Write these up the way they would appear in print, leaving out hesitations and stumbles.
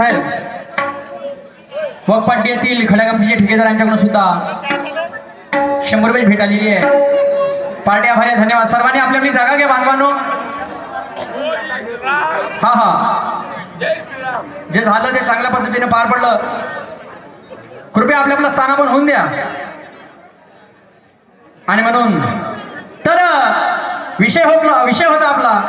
साहेब वकपाटी येथील खड्यागमतीचे ठेकेदारांच्याकडून सुद्धा 100 रुपये भेट आलेली आहे. पार्टी आभारी आहे, धन्यवाद. सर्वांनी आपली आपली जागा घ्या बांधवानो. हा हा, जे झालं ते चांगल्या पद्धतीने पार पडलं. कृपया आपल्या आपलं स्थानापन्न होऊन द्या. आणि म्हणून तर विषय होता आपला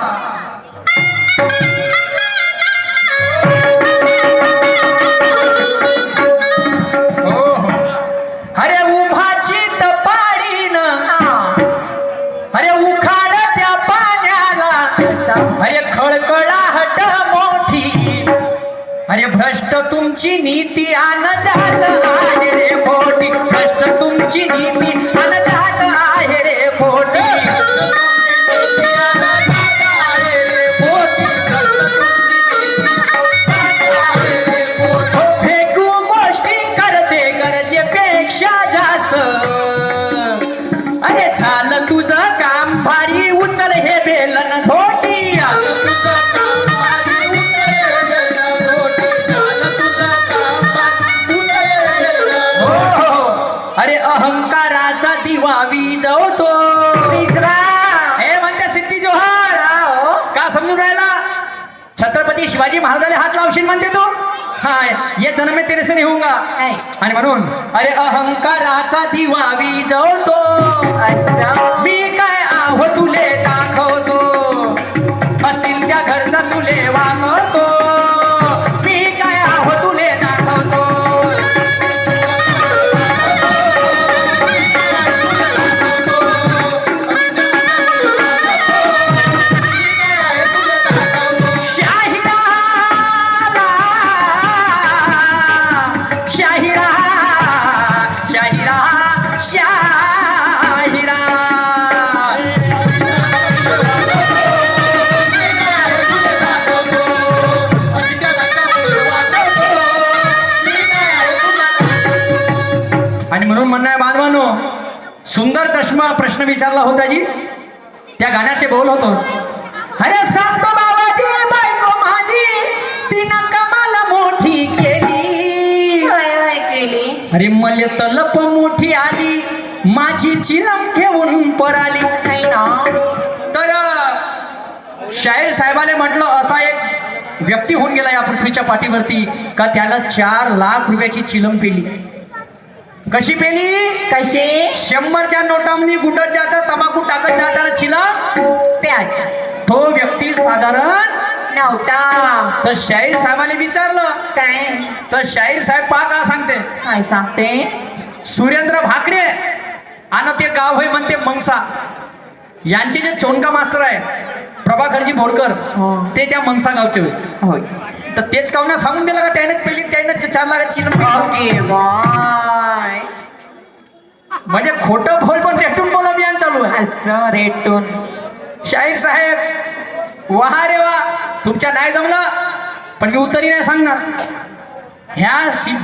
अरे उभाची तपाडीन, अरे उखाड त्या पाण्याला, अरे खळखळाहट मोठी, अरे भ्रष्ट तुमची नीती आन जात आहे रे खोटी, भ्रष्ट तुमची नीती आन जात आहे रे खोटी. फेकू गोष्टी करते गरजेपेक्षा जास्त, अरे झालं तुझं काम भारी, उचल हे बेलन धोटी. अरे अहंकाराचा दिवा विजवतो. हे म्हणते सिद्धी जोहर का समजून राहिला? छत्रपती शिवाजी महाराजांना हात लावशील म्हणते तू. हाय ये जन्म में तेरे से नहीं होऊंगा. आणि म्हणून अरे अहंकाराचा दिवा विजवतो, मी काय आहो तुले दाखवतो, असील त्या घरचा तुले वागवतो, मी काय आहो तुले दाखवतो. आणि म्हणून म्हणणं आहे बांधवानो, सुंदर प्रश्न विचारला होता जी, त्या गाण्याचे बोल होतो. अरे सांगतो बाबाजी बायको माझी तिनं कमाल मोठी केली, अरे मले तलप मोठी आली, माझी चिलम घेऊन पराली. तर शाहीर साहेबाने म्हटलं असा एक व्यक्ती होऊन गेला या पृथ्वीच्या पाठीवरती का त्याला 4 लाख रुपयाची चिलम पेली. कशी पेली? कशी? 100च्या नोटांनी गुटत द्यायचा, तंबाखू टाकत द्यायचा चिलम प्याज. तो व्यक्ती साधारण नव्हता. तर शाहीर साहेबाने विचारलं काय? तर शाहीर साहेब पहा का सांगते. काय सांगते? सुरेंद्र भाकरे आणि ते गाव होय म्हणते मंगसा, यांचे जे चोनका मास्टर आहे प्रभाकरजी बोरकर, ते त्या मंगसा गावचे होय. तर तेच कावना सांगून दिलं का त्याने पेली, त्याने 4 लाखाची चिलम. म्हणजे खोटं बोल पण रेटून बोला अभियान चालू आहे. असं रेटून. शाहीर साहेब वाह रे वा, तुमच्या नाही जमलं पण मी उत्तरी नाही सांगणार.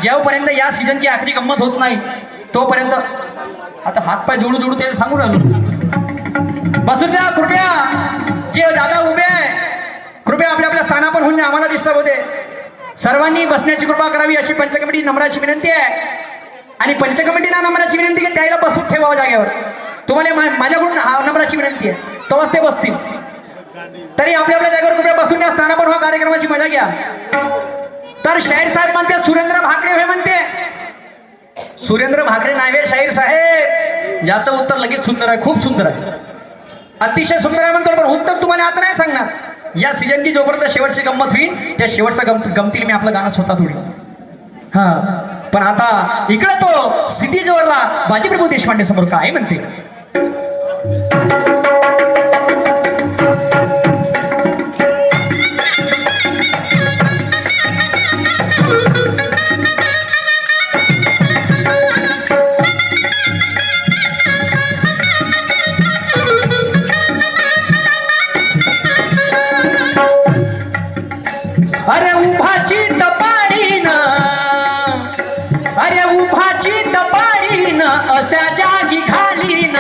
जेवपर्यंत या सीझनची आखरी गंमत होत नाही तोपर्यंत आता हातपाय जोडू ते सांगू राहिलो. बसू द्या कृपया. जे दादा उभे आहे कृपया आपल्या स्थानावर होऊन आम्हाला डिस्टर्ब होते. सर्वांनी बसण्याची कृपा करावी अशी पंचकमिटी नम्राची विनंती आहे. आणि पंचकमिटीला नम्राची विनंती की त्याला बसून ठेवावं जागेवर. तुम्हाला माझ्याकडून नम्राची विनंती आहे, तेव्हाच ते बसतील. तरी आपल्या जागेवर कृपया बसून त्या स्थानावर व्हा, कार्यक्रमाची मजा घ्या. तर शाहीर साहेब म्हणते सुरेंद्र भाकरे हे म्हणते. सुरेंद्र भाकरे नावे शाहीर साहेब, ज्याचं उत्तर लगेच सुंदर आहे, खूप सुंदर आहे, अतिशय सुंदर आहे म्हणतो. पण उत्तर तुम्हाला आता नाही सांगणार. या सीझनची जोपर्यंत शेवटची गंमत होईल त्या शेवटच्या गमतील मी आपलं गाणं स्वतः थोडी. हा पण आता इकडे तो सिद्धी जोरला बाजीप्रभू देशपांडे समोर काय म्हणते. अरे उभाची तपाडीन, अरे उभाची तपाडीन, अशा जागी घालीन,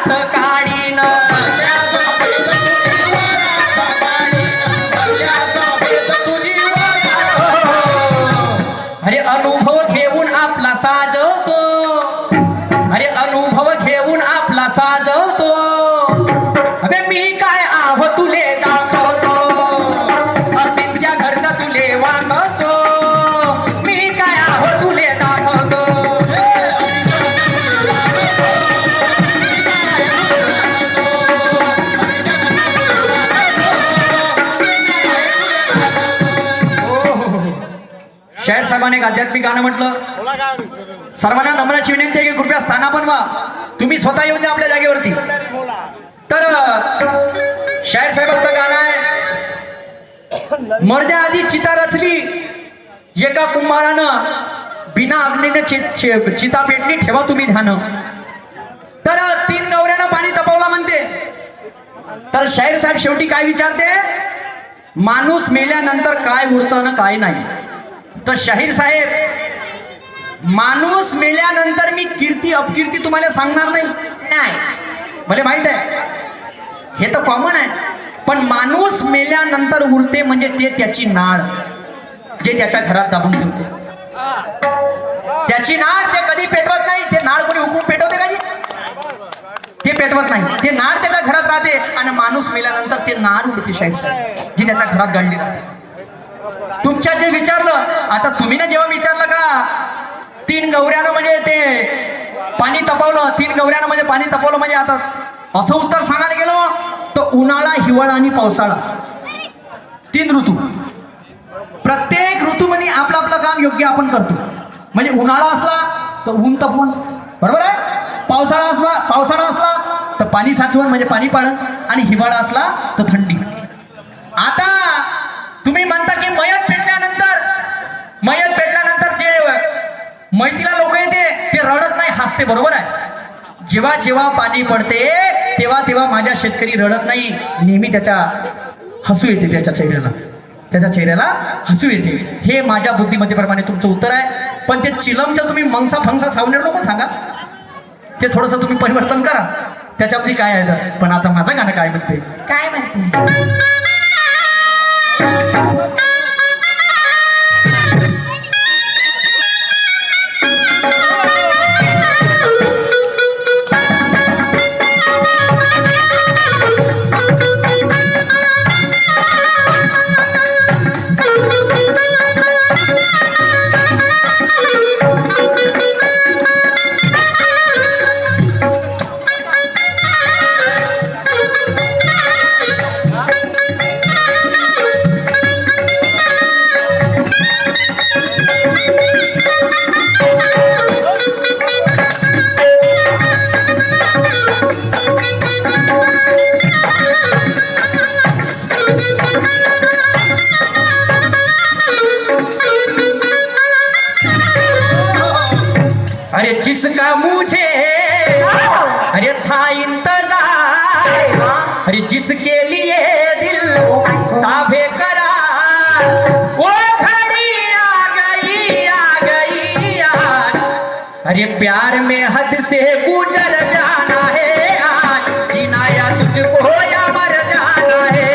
वरात काढीन अरे अनुभव घेऊन आपला साजवतो अरे अनुभव घेऊन आपला साजवतो अबे मी काय आहो तुले दाखवतो असिंच्या घरचा तुले वागवतो मी काय आहो तुले दाखवतो शाहीर साहेबांनी एक आध्यात्मिक गाणं म्हटलं सर्वांना नम्राची विनंती आहे की कृपया स्थानापन्न व्हा तुम्ही स्वतः येऊन द्या आपल्या जागेवरती तर शाहीर साहेबांचं गाणं आहे मरद्या आधी चिता रचली एका कुंभारानं बिना अग्नीने चिता पेटली ठेवा तुम्ही ध्यान तर 3 गवऱ्यानं पाणी तपवला म्हणते तर शाहीर साहेब शेवटी काय विचारते माणूस मेल्यानंतर काय उरतं ना काय नाही तर शाहीर साहेब माणूस मेल्यानंतर मी कीर्ती अपकीर्ती तुम्हाला सांगणार नाही मला माहित आहे हे तर कॉमन आहे पण माणूस मेल्यानंतर उरते म्हणजे ते त्याची नाळ जे त्याच्या घरात दाबून ठेवते त्याची नाळ ते कधी पेटवत नाही ते नाळ कोणी हुकूम पेटवते का ते पेटवत नाही ते नाळ त्याच्या घरात राहते आणि माणूस मेल्यानंतर ते नाळ उडते शाहीर साहेब जी त्याच्या घरात गाडली राहते तुमच्या जे विचारलं आता तुम्ही ना जेव्हा विचारलं का 3 गवऱ्यानं म्हणजे ते पाणी तपवलं 3 गवऱ्यानं म्हणजे पाणी तपवलं म्हणजे आता असं उत्तर सांगायला गेलो तर उन्हाळा हिवाळा आणि पावसाळा 3 ऋतू प्रत्येक ऋतूमध्ये आपलं आपलं काम योग्य आपण करतो म्हणजे उन्हाळा असला तर ऊन तपवून बरोबर आहे पावसाळा असला तर पाणी साचवण म्हणजे पाणी पाडण आणि हिवाळा असला तर थंडी आता तुम्ही म्हणता की मयत पेटल्यानंतर जे मैतीला लोक येते ते रडत नाही हसते बरोबर आहे जेव्हा जेव्हा पाणी पडते तेव्हा माझ्या शेतकरी रडत नाही नेहमी त्याच्या हसू येते त्याच्या चेहऱ्याला हसू येते हे माझ्या बुद्धिमत्तेप्रमाणे तुमचं उत्तर आहे पण ते चिलमचं तुम्ही मंगसा फंगसा सावनेर नको सांगा ते थोडंसं तुम्ही परिवर्तन करा त्याच्यामध्ये काय आहे तर पण आता माझं गाणं काय म्हणते काय म्हणते अरे जिसका मुझे अरे था इंतजार अरे जिसके लिए दिल ताबे करा वो घड़ी आ गई यार अरे प्यार में हद से गुजर जाना है आज जीना या तुझको या मर जाना है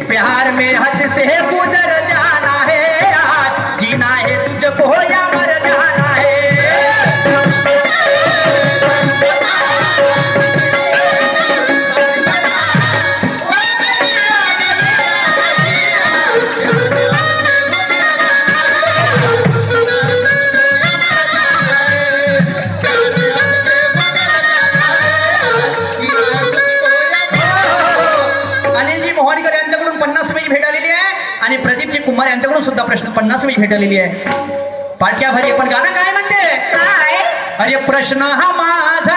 प्यार में हद से गुजर जाना है आज जीना है तुझको या मर जाना है आणि प्रदीपजी कुमार यांच्याकडून सुद्धा प्रश्न 50 भेट आलेली आहे पाटक्या भरी पण गाणं काय म्हणते अरे प्रश्न हा माझा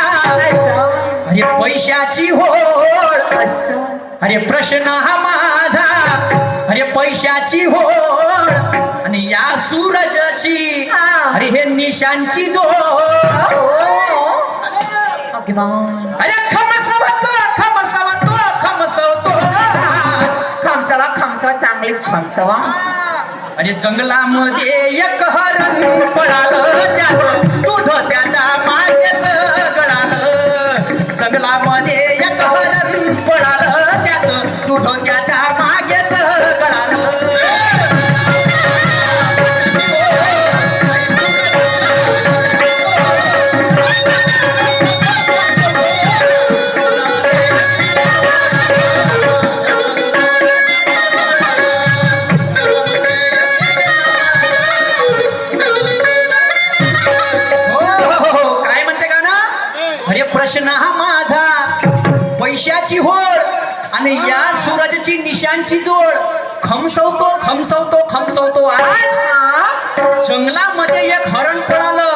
अरे पैशाची होड अरे प्रश्न हा माझा अरे पैशाची होड आणि या सूरजची अरे हे निशांची जोड अरे खमसवतो चांगलीच खमसवा अरे जंगलामध्ये एक हरण पडालं त्याचं दूध त्याच्या मागेच गळालं जंगलामध्ये एक हरण पळालं त्याचं दूध त्याच्या मागेच गळालं प्रश्न हा माझा पैशाची होड आणि या सूरजची निशांची जोड खमसवतो खमसवतो खमसवतो आज जंगलामध्ये एक हरण पळालं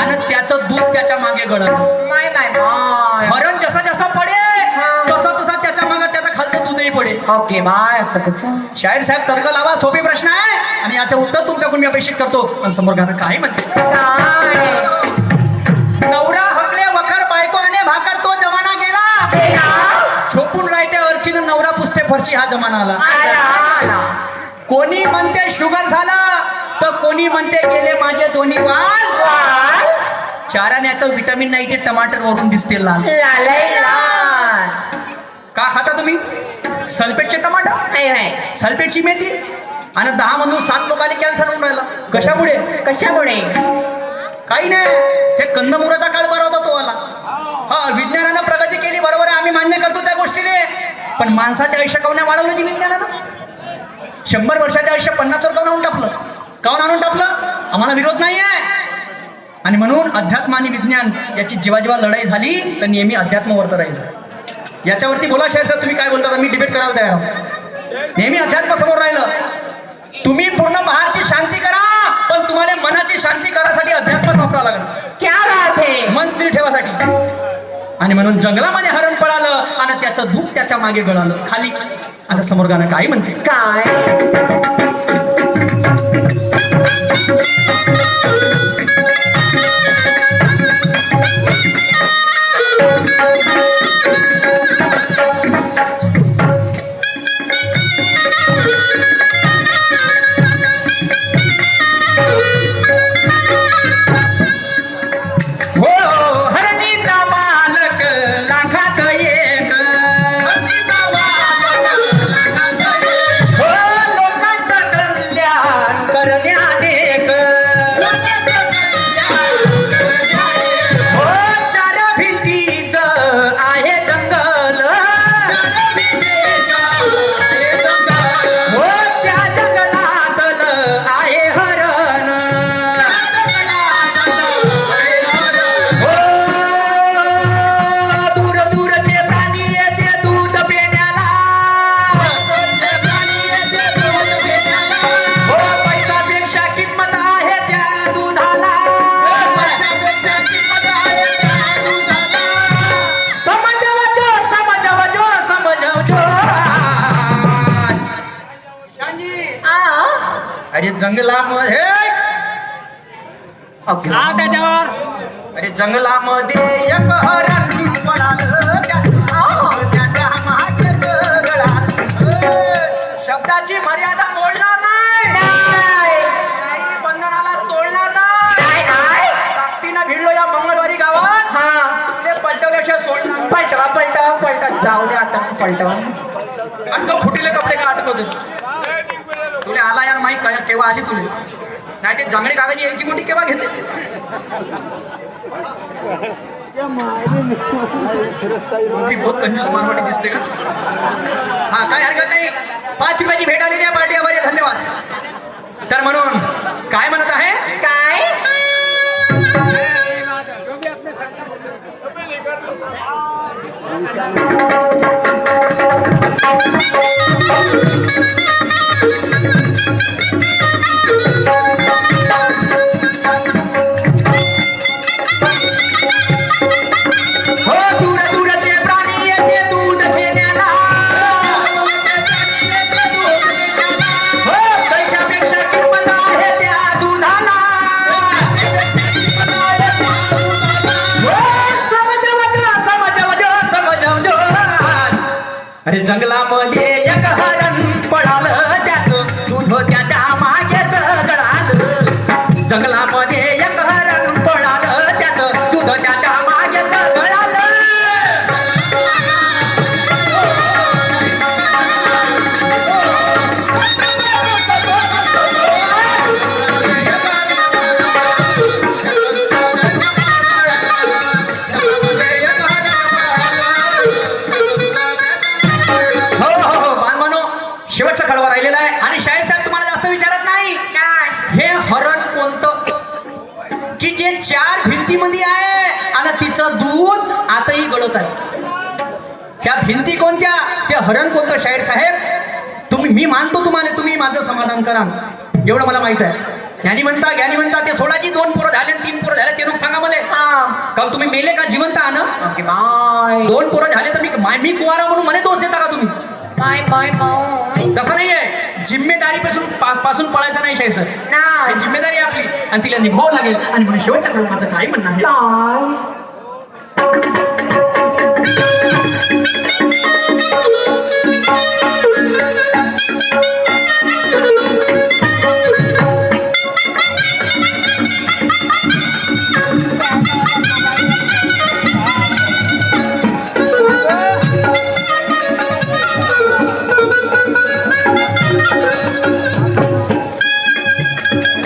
आणि त्याचं दूध त्याच्या मागे गळालं हरण जसा जसा पडे तसा तसा त्याच्या मागे त्याचा खालचं दूधही पडे ओके बाय असं कसं शाहीर साहेब तर्क लावा सोपे प्रश्न आहे आणि याचं उत्तर तुमच्याकडून मी अपेक्षित करतो पण समोर गाणं काय म्हणते नवरा हकले वखर बायको आणि भाकर तो जमाना गेला झोपून राहते अर्चिन नवरा पुसते फरशी हा जमाना आला कोणी म्हणते शुगर झालं तर कोणी म्हणते गेले माझे दोन्ही वाल चाराण्याचं विटामिन नाही ते टमाटर वरून दिसते लाल का खाता तुम्ही सल्फेटचे टमाटर सल्फेटची मेथी आणि 10 मधून 7 लोकांनी कॅन्सर होऊन राहिला कशामुळे कशामुळे काही नाही ते कंदमुराचा काळ बरा होता तो आला हा विज्ञानानं प्रगती केली बरोबर आहे आम्ही मान्य करतो त्या गोष्टीने पण माणसाचे आयुष्य काऊन वाढवलं जी विज्ञानानं 100 वर्षाचे आयुष्य 50 वर काऊन टाकलं काऊन आणून टाकलं आम्हाला विरोध नाही आहे आणि म्हणून अध्यात्म आणि विज्ञान याची जेव्हा जेव्हा लढाई झाली तर नेहमी अध्यात्मावरती राहिलं याच्यावरती बोला शाहीर साहेब तुम्ही काय बोलता मी डिबेट करायला तयार आहोत नेहमी अध्यात्म समोर राहिलं तुम्ही पूर्ण बाहेरची शांती करा पण तुम्हाला मनाची शांती करासाठी अध्यात्म वापरावं लागणार क्या बात है मन स्थिर ठेवासाठी आणि म्हणून जंगलामध्ये हरण पळालं आणि त्याचं दूध त्याच्या मागे गळालं खाली आता समोर गाणं काय म्हणते काय अरे जंगलामध्ये अरे जंगलामध्ये एक हरण पळालं त्याच्या मागे गळालं. शब्दाची मर्यादा मोडणार नाही बंधनाला तोडणार नाही ताकदीनं भिडलो या मंगळवारी गावात तुले पलटवल्याशिवाय सोडणार पलटवा जाऊ दे आता पलटवा आणि तो फुटीले कपडे का अटकवत तुले आला यार माहित काय केव्हा आली तुले नाही ते जांगडी कागदी यायची मोठी केव्हा घेते बहुत कंजूस मारवाडी दिसते का हा काय हरकत नाही 5 रुपयाची भेट आलेली आहे पार्टी आभारी धन्यवाद तर म्हणून काय म्हणत आहे काय अरे जंगलामध्ये एक हरण पळालं त्याचं दूध त्याच्या मागेच गळालं जंगलामध्ये एक हरण पळालं त्याचं दूध त्याच्या मागेच गळालं जळत आहे. त्या भिंती कोणत्या, ते हरण कोणतं शाहीर साहेब? मी मानतो तुम्हाला, तुम्ही माझं समाधान करा एवढं मला माहित आहे. ज्ञानी म्हणता ते सोडाची 2 पोरं झाले 3 पोरं झाले ते लोक सांगा मला. का तुम्ही मेले का जिवंत आहा ना? 2 पोरं झाले तर मी कुवारा म्हणून मला दोष देता का तुम्ही? तसं नाहीये. जिम्मेदारीपासून पळायचं नाही शाहीर सर. ही जिम्मेदारी आहे आपली आणि तिला निभावावं लागेल. आणि म्हणून शेवटच्या माझं काय म्हणणं आहे,